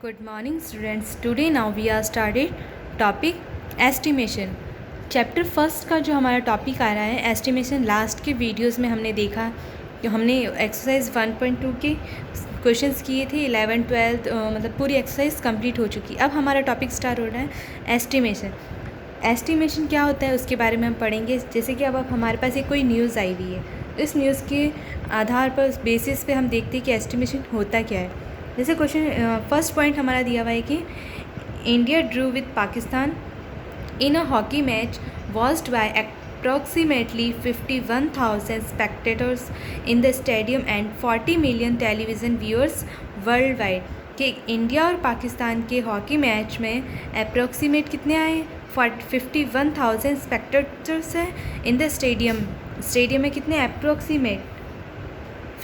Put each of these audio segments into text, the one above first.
Good morning students. Today now we are started topic estimation. Chapter first का जो हमारा topic आ रहा है एस्टिमेशन, लास्ट के वीडियोस में हमने देखा कि हमने एक्सरसाइज 1.2 के क्वेश्चंस किए थे। 11th 12th मतलब पूरी एक्सरसाइज कंप्लीट हो चुकी। अब हमारा टॉपिक स्टार्ट हो रहा है एस्टिमेशन। एस्टिमेशन क्या होता है उसके बारे में हम पढ़ेंगे। जैसे कि अब हमारे पास एक कोई न्यूज़ आई हुई है, इस न्यूज़ के आधार पर बेसिस पे हम देखते हैं कि एस्टिमेशन होता क्या है। जैसे क्वेश्चन फर्स्ट पॉइंट हमारा दिया हुआ है कि India Drew with Pakistan in a hockey match watched bye approximately 51,000 spectators in the stadium and 40 million television viewers worldwide। कि इंडिया और पाकिस्तान के हॉकी मैच में अप्रोक्सीमेट कितने आए 51,000 स्पेक्टेटर्स हैं इन द स्टेडियम में कितने approximate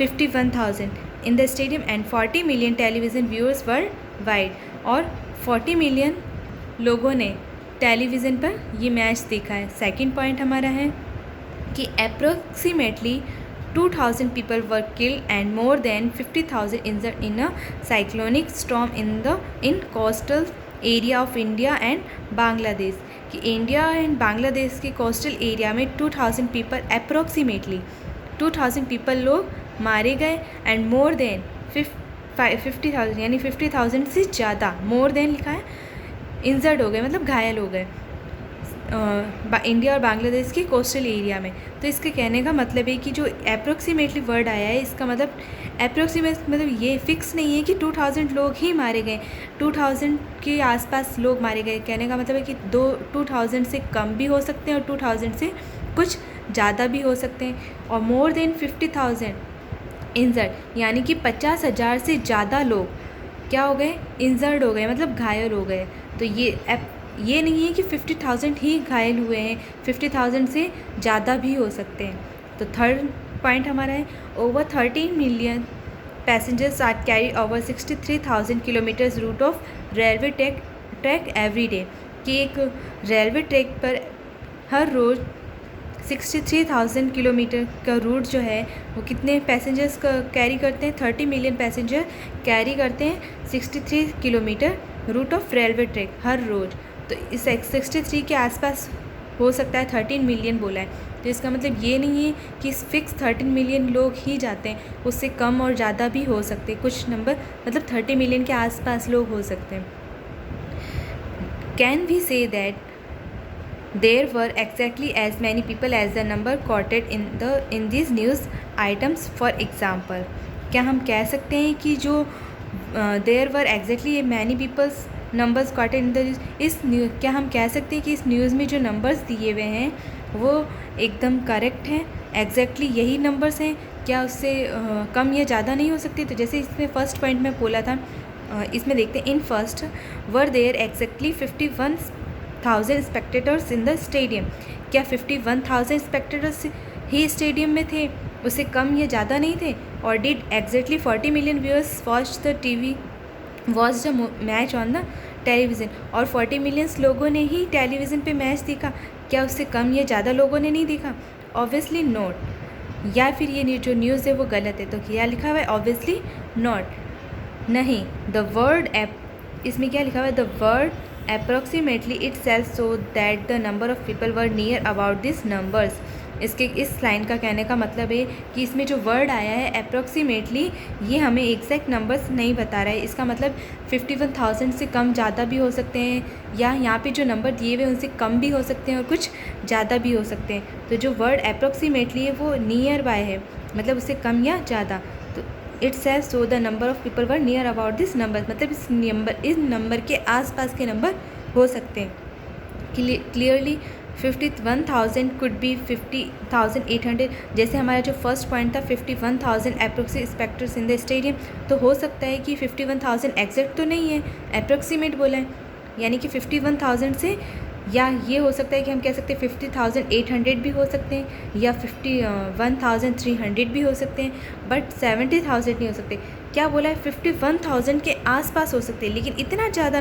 51,000 in the stadium and 40 million television viewers world wide, और 40 मिलियन लोगों ने टेलीविज़न पर ये मैच देखा है। सेकंड पॉइंट हमारा है कि approximately 2,000 people were killed and more than 50,000 injured in a cyclonic storm in coastal area of India and Bangladesh. कि इंडिया एंड बांग्लादेश के कोस्टल एरिया में 2,000 पीपल अप्रोक्सीमेटली 2,000 पीपल लोग मारे गए एंड मोर देन 50,000 यानी 50,000 से ज़्यादा, मोर देन लिखा है, इंजर्ड हो गए मतलब घायल हो गए इंडिया और बांग्लादेश के कोस्टल एरिया में। तो इसके कहने का मतलब है कि जो अप्रोक्सीमेटली वर्ड आया है इसका मतलब अप्रोक्सीमेट मतलब ये फिक्स नहीं है कि 2,000 लोग ही मारे गए, 2,000 के आसपास लोग मारे गए। कहने का मतलब है कि 2,000 से कम भी हो सकते हैं और 2,000 से कुछ ज़्यादा भी हो सकते हैं। और मोर देन 50,000 इंजर्ड यानी कि 50,000 से ज़्यादा लोग क्या हो गए, इंजर्ड हो गए मतलब घायल हो गए। तो ये नहीं है कि 50,000 ही घायल हुए हैं, 50,000 से ज़्यादा भी हो सकते हैं। तो थर्ड पॉइंट हमारा है over 13 million passengers are carry over 63,000 kilometres route of railway track every day. कि एक रेलवे ट्रैक पर हर रोज़ 63,000 किलोमीटर का रूट जो है वो कितने पैसेंजर्स का कैरी करते हैं, 30 मिलियन पैसेंजर कैरी करते हैं 63 kilometre route of railway track हर रोज़। तो इस 63 के आसपास हो सकता है, 13 मिलियन बोला है। तो इसका मतलब ये नहीं है कि फिक्स 13 मिलियन लोग ही जाते हैं, उससे कम और ज़्यादा भी हो सकते हैं। कुछ नंबर मतलब 30 मिलियन के आसपास लोग हो सकते हैं। Can we say that there were exactly as many people as the number quoted in these news items? For example, क्या हम कह सकते हैं कि जो there were exactly many people's numbers quoted in the इस न्यूज़, क्या हम कह सकते हैं कि इस न्यूज़ में जो नंबर्स दिए हुए हैं वो एकदम करेक्ट हैं, एग्जैक्टली यही नंबर्स हैं, क्या उससे कम या ज़्यादा नहीं हो सकती? तो जैसे इसमें फर्स्ट पॉइंट में बोला था, इसमें देखते हैं in first were there exactly 51,000 spectators in the stadium. क्या 51,000 स्पेक्टेटर्स ही स्टेडियम में थे, उससे कम या ज़्यादा नहीं थे? और did exactly 40 million viewers watch the match on the television. और 40 मिलियंस लोगों ने ही टेलीविज़न पे मैच देखा, क्या उससे कम या ज़्यादा लोगों ने नहीं देखा? Obviously not. या फिर ये जो न्यूज़ है वो गलत है। तो क्या लिखा हुआ है? ऑब्वियसली नॉट नहीं। द वर्ड इसमें क्या लिखा हुआ है? The word approximately itself so that the number of people were near about these numbers। इसके इस लाइन का कहने का मतलब है कि इसमें जो वर्ड आया है अप्रोक्सीमेटली, ये हमें एग्जैक्ट नंबर्स नहीं बता रहा है। इसका मतलब 51,000 से कम ज़्यादा भी हो सकते हैं, या यहाँ पे जो नंबर दिए हुए उनसे कम भी हो सकते हैं और कुछ ज़्यादा भी हो सकते हैं। तो जो वर्ड अप्रोक्सीमेटली है वो नियर बाय है, मतलब उससे कम या ज़्यादा। तो it sells so the number of people were near about this number, मतलब इस नंबर के आसपास के नंबर हो सकते हैं। Clearly 51,000 could be 50,800। जैसे हमारा जो फर्स्ट पॉइंट था 51,000 अप्रोक्सी स्पेक्टर्स इन द स्टेडियम, तो हो सकता है कि 51,000 एग्जैक्ट तो नहीं है, अप्रोक्सीमेट बोला है, यानी कि 51,000 से, या ये हो सकता है कि हम कह सकते हैं 50,800 भी हो सकते हैं, या 51,300 भी हो सकते हैं, बट 70,000 नहीं हो सकते। क्या बोला है? 51,000 के आसपास हो सकते हैं, लेकिन इतने ज़्यादा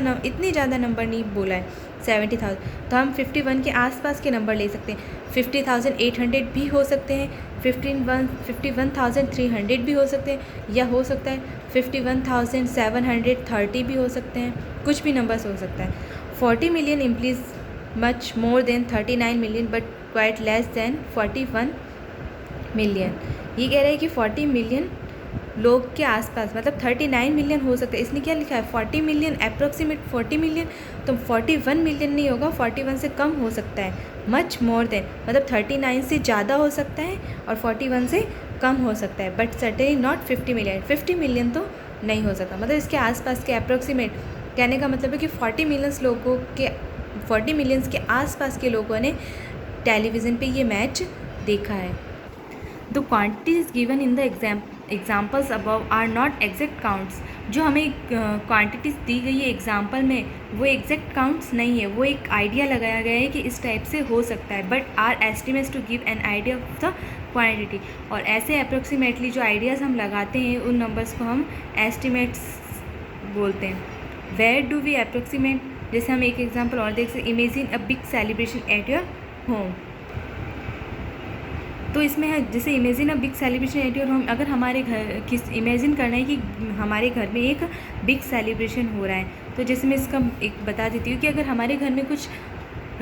नंबर नहीं बोला है 70,000। तो हम 51 के आसपास के नंबर ले सकते हैं। 50,800 भी हो सकते हैं, 51,300 भी हो सकते हैं, या हो सकता है 51,730 भी हो सकते हैं, कुछ भी नंबर्स हो सकता है। 40 million implies much more than 39 million but quite less than 41 million. ये कह रहे हैं कि 40 मिलियन लोग के आसपास, मतलब 39 मिलियन हो सकता है। इसने क्या लिखा है 40 मिलियन, अप्रोक्सीमेट 40 मिलियन, तो 41 मिलियन नहीं होगा, 41 से कम हो सकता है। मच मोर देन मतलब 39 से ज़्यादा हो सकता है और 41 से कम हो सकता है, but certainly not 50 million. 50 million तो नहीं हो सकता, मतलब इसके आसपास के अप्रोक्सीमेट, कहने का मतलब है कि 40 मिलियंस के आसपास के लोगों ने टेलीविज़न पे ये मैच देखा है। The quantities given in the examples above are not exact counts. जो हमें क्वांटिटीज़ दी गई है एग्जाम्पल में, वो एग्जैक्ट काउंट्स नहीं है, वो एक आइडिया लगाया गया है कि इस टाइप से हो सकता है, but are estimates to give an idea of the quantity. और ऐसे अप्रोक्सीमेटली जो आइडियाज़ हम लगाते हैं उन नंबर्स को हम एस्टिमेट्स बोलते हैं। वेयर डू वी अप्रोक्सीमेट, जैसे हम एक एग्जाम्पल और देख सकते, imagine a big celebration at your home. तो इसमें है जैसे imagine a big celebration at your home, अगर हमारे घर इमेजिन करना है कि हमारे घर में एक बिग सेलिब्रेशन हो रहा है, तो जैसे मैं इसका एक बता देती हूँ कि अगर हमारे घर में कुछ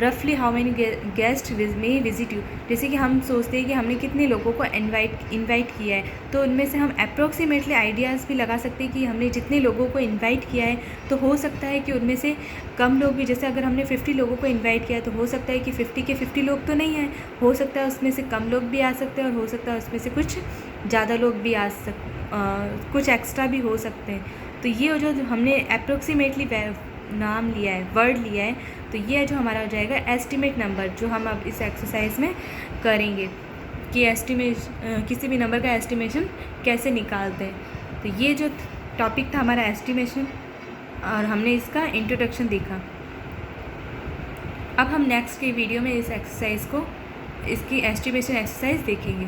रफली हाउ मैनी गेस्ट में विजिट यू, जैसे कि हम सोचते हैं कि हमने कितने लोगों को इनवाइट किया है, तो उनमें से हम अप्रोक्सीमेटली आइडियाज़ भी लगा सकते हैं कि हमने जितने लोगों को इनवाइट किया है, तो हो सकता है कि उनमें से कम लोग भी, जैसे अगर हमने 50 लोगों को इनवाइट किया है तो हो सकता है कि 50 के 50 लोग तो नहीं हैं, हो सकता है उसमें से कम लोग भी आ सकते हैं और हो सकता है उसमें से कुछ ज़्यादा लोग भी कुछ एक्स्ट्रा भी हो सकते हैं। तो ये जो हमने अप्रोक्सीमेटली नाम लिया है, वर्ड लिया है, तो ये जो हमारा हो जाएगा एस्टिमेट नंबर, जो हम अब इस एक्सरसाइज में करेंगे कि किसी भी नंबर का एस्टिमेशन कैसे निकालते हैं। तो ये जो टॉपिक था हमारा एस्टिमेशन, और हमने इसका इंट्रोडक्शन देखा। अब हम नेक्स्ट के वीडियो में इस एक्सरसाइज को, इसकी एस्टिमेशन एक्सरसाइज देखेंगे।